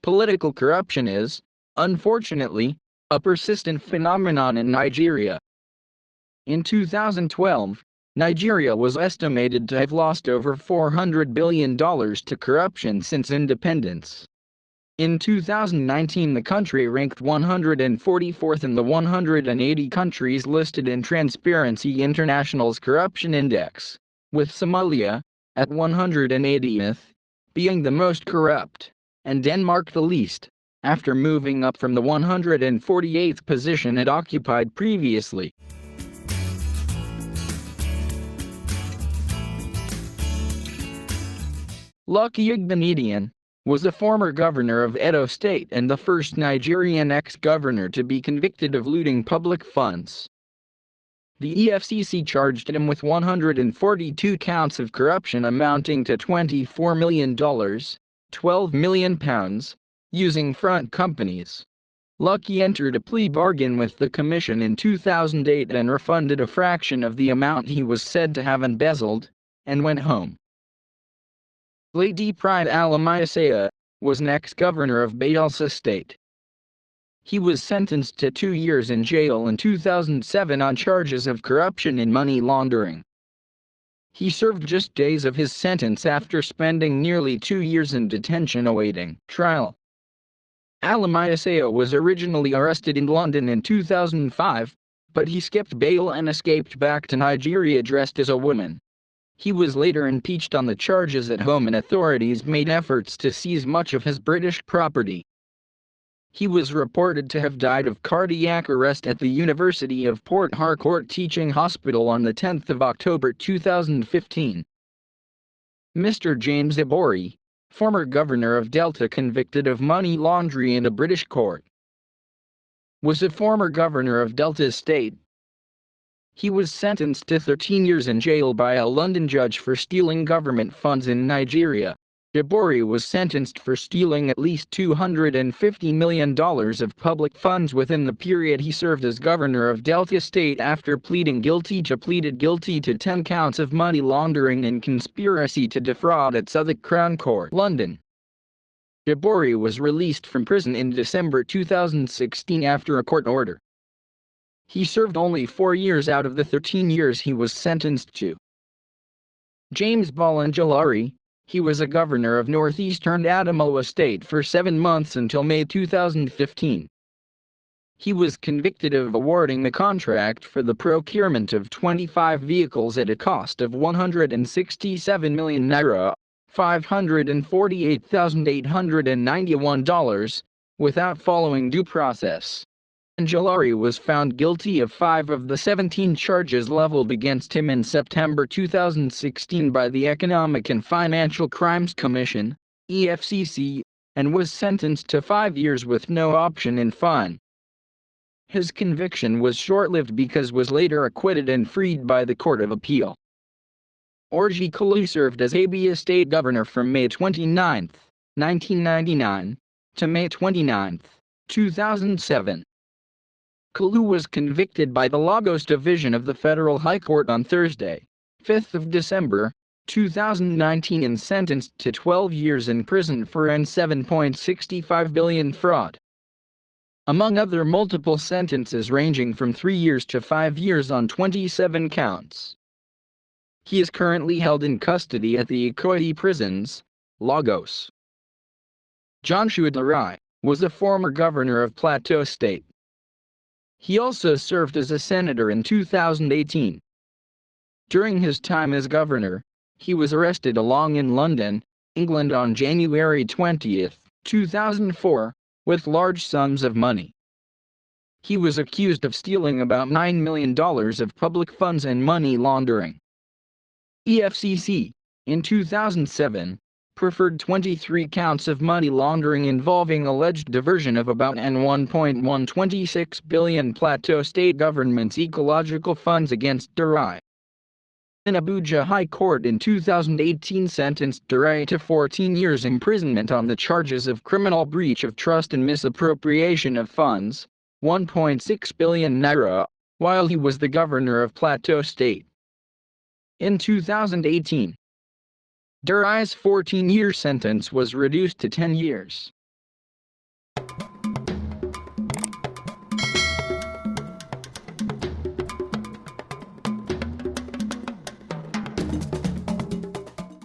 Political corruption is, unfortunately, a persistent phenomenon in Nigeria. In 2012, Nigeria was estimated to have lost over $400 billion to corruption since independence. In 2019, the country ranked 144th in the 180 countries listed in Transparency International's Corruption Index, with Somalia, at 180th, being the most corrupt, and Denmark the least, after moving up from the 148th position it occupied previously. Lucky Igbenedion was the former governor of Edo State and the first Nigerian ex-governor to be convicted of looting public funds. The EFCC charged him with 142 counts of corruption amounting to $24 million, £12 million, using front companies. Lucky entered a plea bargain with the commission in 2008 and refunded a fraction of the amount he was said to have embezzled, and went home. Lady Pride Alamaisea was next governor of Bayelsa State. He was sentenced to 2 years in jail in 2007 on charges of corruption and money laundering. He served just days of his sentence after spending nearly 2 years in detention awaiting trial. Alamaisea was originally arrested in London in 2005, but he skipped bail and escaped back to Nigeria dressed as a woman. He was later impeached on the charges at home and authorities made efforts to seize much of his British property. He was reported to have died of cardiac arrest at the University of Port Harcourt Teaching Hospital on the 10th of October 2015. Mr. James Ibori, former governor of Delta convicted of money laundering in a British court, was a former governor of Delta State. He was sentenced to 13 years in jail by a London judge for stealing government funds in Nigeria. Ibori was sentenced for stealing at least $250 million of public funds within the period he served as governor of Delta State after pleaded guilty to 10 counts of money laundering and conspiracy to defraud at Southwark Crown Court, London. Ibori was released from prison in December 2016 after a court order. He served only 4 years out of the 13 years he was sentenced to. James Balanjalari, he was a governor of northeastern Adamawa State for 7 months until May 2015. He was convicted of awarding the contract for the procurement of 25 vehicles at a cost of $167 million, $548,891, without following due process. Angelari was found guilty of 5 of the 17 charges leveled against him in September 2016 by the Economic and Financial Crimes Commission, EFCC, and was sentenced to 5 years with no option in fine. His conviction was short-lived because was later acquitted and freed by the Court of Appeal. Orji Kalu served as Abia State Governor from May 29, 1999, to May 29, 2007. Kalu was convicted by the Lagos Division of the Federal High Court on Thursday, 5th of December, 2019 and sentenced to 12 years in prison for N$7.65 billion fraud. Among other multiple sentences ranging from 3 years to 5 years on 27 counts. He is currently held in custody at the Ikoyi prisons, Lagos. Joshua Darai was the former governor of Plateau State. He also served as a senator in 2018. During his time as governor, he was arrested along in London, England on January 20, 2004, with large sums of money. He was accused of stealing about $9 million of public funds and money laundering. EFCC, in 2007, preferred 23 counts of money laundering involving alleged diversion of about N$1.126 billion Plateau State government's ecological funds against Darai. An Abuja High Court in 2018 sentenced Darai to 14 years imprisonment on the charges of criminal breach of trust and misappropriation of funds, ₦1.6 billion, while he was the governor of Plateau State. In 2018, Darai's 14-year sentence was reduced to 10 years.